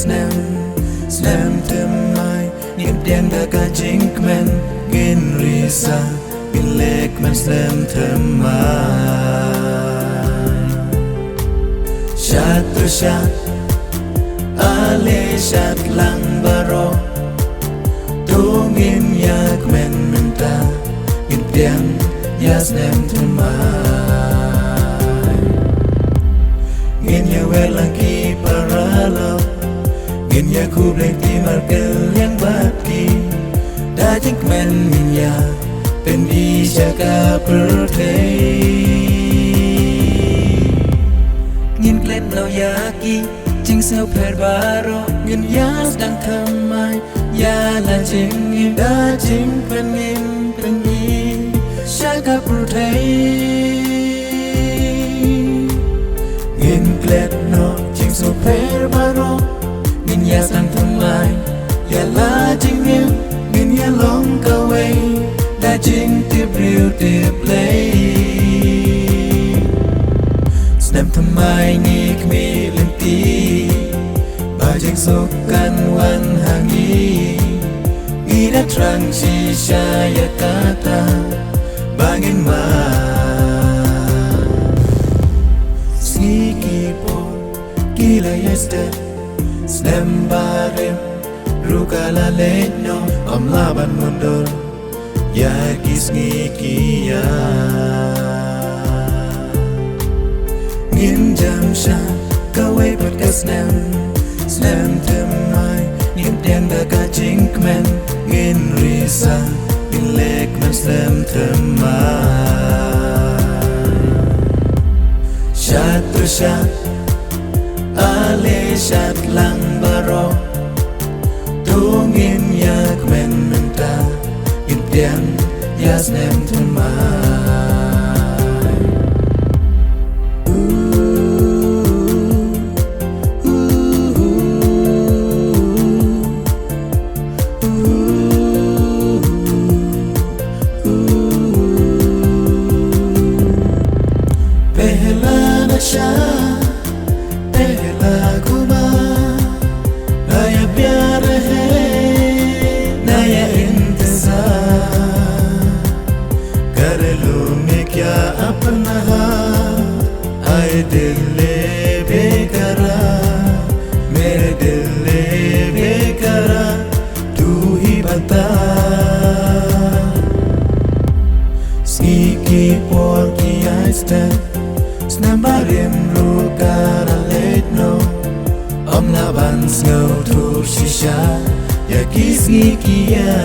snem tem mai niệm đen đã cả chính men gin risa gin lek men snem tem mai shat ale shat lang baro tu ngin yak men menta gin đen ya snem tem mai ngin ya welang ki paralo ngin ya ku blek ti markel yang baki da jik men min ya pen di jaga pertei ngin klet no yaki jing sao per baro ngin ya sedang thamai ya la jing ngin da jing pen ni jaga pertei ngin klet no jing sao per baro ngin ya sang thamai ya la jing ngin ya long kawai da jing tip riu tip lay snem thamai ni kmi lenti ba jing sok kan wan hangi ngi da trang chi sha ya kata bangin ma sneaky boy gila yester snem barim rukala letno om laban mundur ya kisngi kia ngin jam sha kawai pat ka snem tem mai nim đen đã cả chính men ngin risa ngin lek men snem tem mai shat ale shat lang baro tu ngin yak men menta gin đen ya snem tem mai पहला घुमा नया प्यार है नया इंतजार कर लूं मैं क्या अपना आए दिल ले बेकरार मेरे दिल ले बेकरार तू ही बता sneaky porky I stand Snambarim rukara letno om laban snow tu shisha ya kisngi kia